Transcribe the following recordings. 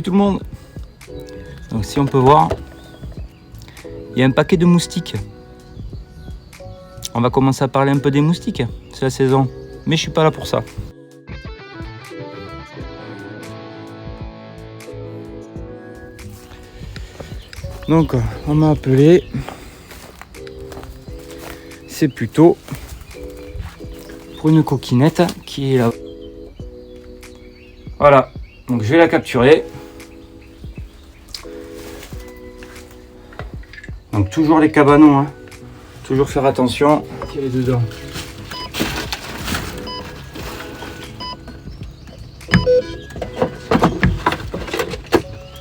Salut tout le monde. Donc si on peut voir, il y a un paquet de moustiques. On va commencer à parler un peu des moustiques, c'est la saison. Mais je suis pas là pour ça. Donc on m'a appelé. C'est plutôt pour une coquinette qui est là. Voilà, donc je vais la capturer. Donc toujours les cabanons, hein. Toujours faire attention. Tirer dedans.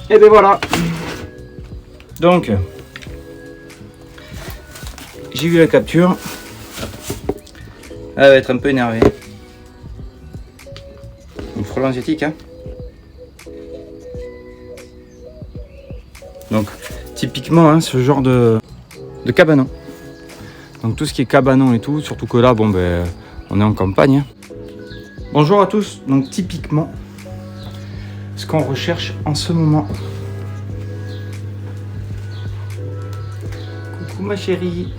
Et ben voilà. Donc j'ai vu la capture. Elle va être un peu énervée. Une frelon asiatique, hein. Donc typiquement hein, ce genre de cabanon. Donc tout ce qui est cabanon et tout, surtout que là, bon ben, on est en campagne. Hein. Bonjour à tous. Donc typiquement, ce qu'on recherche en ce moment. Coucou ma chérie.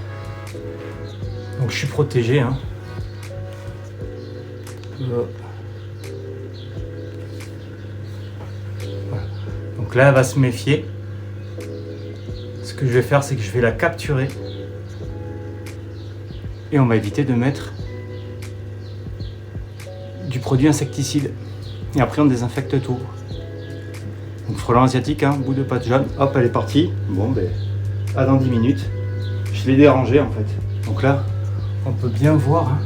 Donc je suis protégé. Hein. Voilà. Donc là, elle va se méfier. Ce que je vais faire, c'est que je vais la capturer. Et on va éviter de mettre du produit insecticide. Et après, on désinfecte tout. Donc frelon asiatique, hein, bout de pâte jaune. Hop, elle est partie. Bon, ben, à dans 10 minutes. Je l'ai dérangé en fait. Donc là, on peut bien voir. Hein.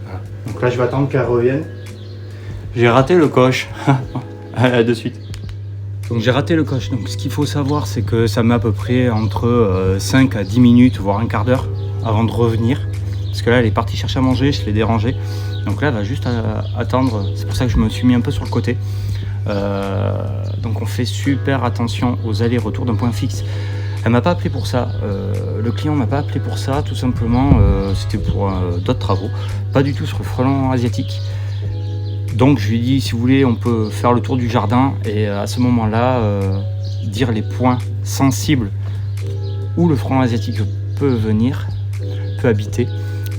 Voilà. Donc là, je vais attendre qu'elle revienne. J'ai raté le coche. De suite. Donc j'ai raté le coche. Donc ce qu'il faut savoir, c'est que ça met à peu près entre 5 à 10 minutes, voire un quart d'heure avant de revenir. Parce que là, elle est partie chercher à manger, je l'ai dérangée. Donc là, elle va juste attendre. C'est pour ça que je me suis mis un peu sur le côté. Donc on fait super attention aux allers-retours d'un point fixe. Elle m'a pas appelé pour ça. Le client m'a pas appelé pour ça, tout simplement. C'était pour d'autres travaux. Pas du tout sur le frelon asiatique. Donc je lui ai dit, si vous voulez, on peut faire le tour du jardin et à ce moment-là, dire les points sensibles où le frelon asiatique peut venir, peut habiter.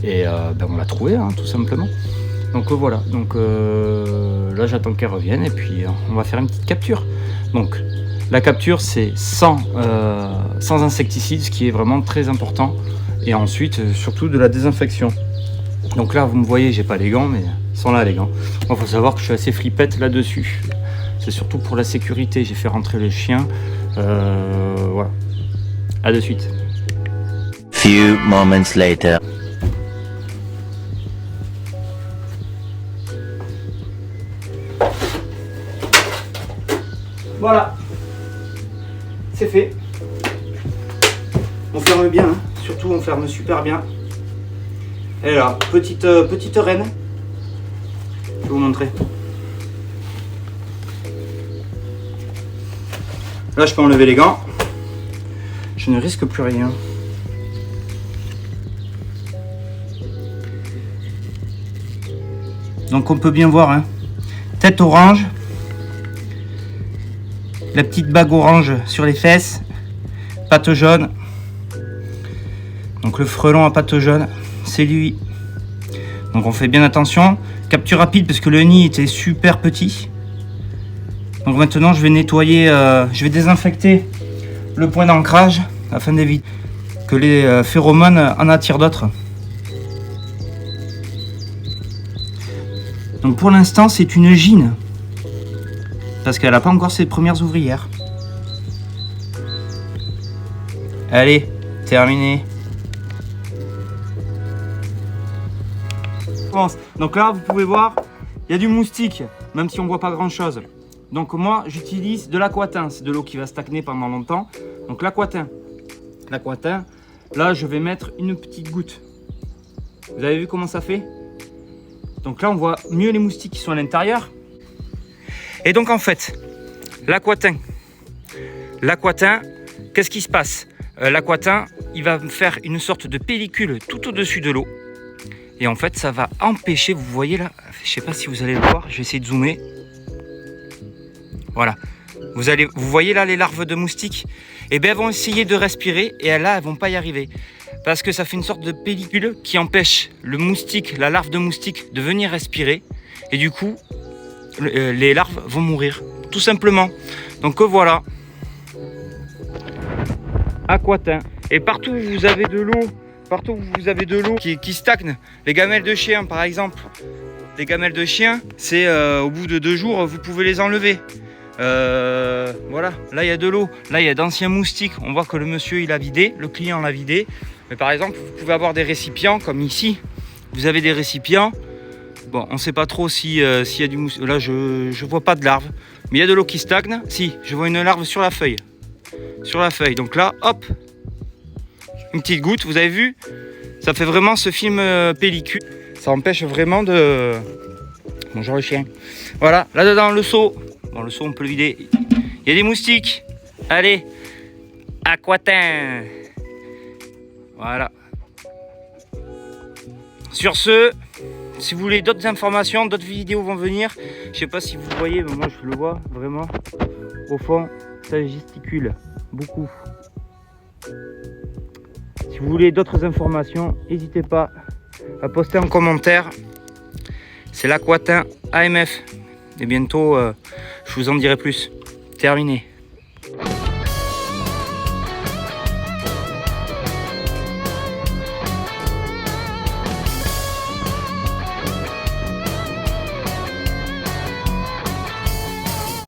Et ben, on l'a trouvé, hein, tout simplement. Donc voilà, donc là j'attends qu'elle revienne et puis on va faire une petite capture. Donc la capture c'est sans insecticide, ce qui est vraiment très important. Et ensuite, surtout de la désinfection. Donc là vous me voyez, j'ai pas les gants, mais ils sont là les gants. Bon, faut savoir que je suis assez flippette là-dessus. C'est surtout pour la sécurité, j'ai fait rentrer le chien. Voilà. À de suite. Few moments later. Voilà. C'est fait. On ferme bien, hein. Surtout on ferme super bien. Et là, petite reine. Je vais vous montrer. Là, je peux enlever les gants. Je ne risque plus rien. Donc on peut bien voir, hein. Tête orange. La petite bague orange sur les fesses. Patte jaune. Donc le frelon à patte jaune, c'est lui. Donc on fait bien attention. Capture rapide parce que le nid était super petit. Donc maintenant je vais nettoyer, je vais désinfecter le point d'ancrage afin d'éviter que les phéromones en attirent d'autres. Donc pour l'instant c'est une gine. Parce qu'elle n'a pas encore ses premières ouvrières. Allez, terminé. Donc là, vous pouvez voir, il y a du moustique, même si on ne voit pas grand chose. Donc moi, j'utilise de l'aquatin, c'est de l'eau qui va stagner pendant longtemps. Donc l'aquatin, là, je vais mettre une petite goutte. Vous avez vu comment ça fait? Donc là, on voit mieux les moustiques qui sont à l'intérieur. Et donc en fait, l'aquatin, qu'est-ce qui se passe? L'aquatin, il va faire une sorte de pellicule tout au-dessus de l'eau. Et en fait, ça va empêcher, vous voyez là, je sais pas si vous allez le voir, je vais essayer de zoomer. Voilà. Vous voyez là les larves de moustiques? Et bien elles vont essayer de respirer et là elles vont pas y arriver. Parce que ça fait une sorte de pellicule qui empêche le moustique, la larve de moustique de venir respirer. Et du coup, les larves vont mourir. Tout simplement. Donc voilà. Aquatin. Et partout où vous avez de l'eau, qui stagne, les gamelles de chien par exemple. Les gamelles de chien, c'est au bout de 2 jours, vous pouvez les enlever. Voilà, là il y a de l'eau, là il y a d'anciens moustiques. On voit que le monsieur il a vidé, le client l'a vidé. Mais par exemple, vous pouvez avoir des récipients comme ici. Vous avez des récipients. Bon, on ne sait pas trop s'il y a du moustique. Là, je vois pas de larve. Mais il y a de l'eau qui stagne. Si, je vois une larve sur la feuille. Sur la feuille. Donc là, hop, une petite goutte. Vous avez vu? Ça fait vraiment ce film pellicule. Ça empêche vraiment de... Bonjour le chien. Voilà, là-dedans, le seau. Bon, le seau, on peut le vider. Il y a des moustiques. Allez, Aquatin. Voilà. Sur ce, si vous voulez d'autres informations, d'autres vidéos vont venir. Je sais pas si vous voyez, mais moi je le vois vraiment. Au fond, ça gesticule beaucoup. Si vous voulez d'autres informations, n'hésitez pas à poster en commentaire. C'est l'Aquatin AMF. Et bientôt, je vous en dirai plus. Terminé.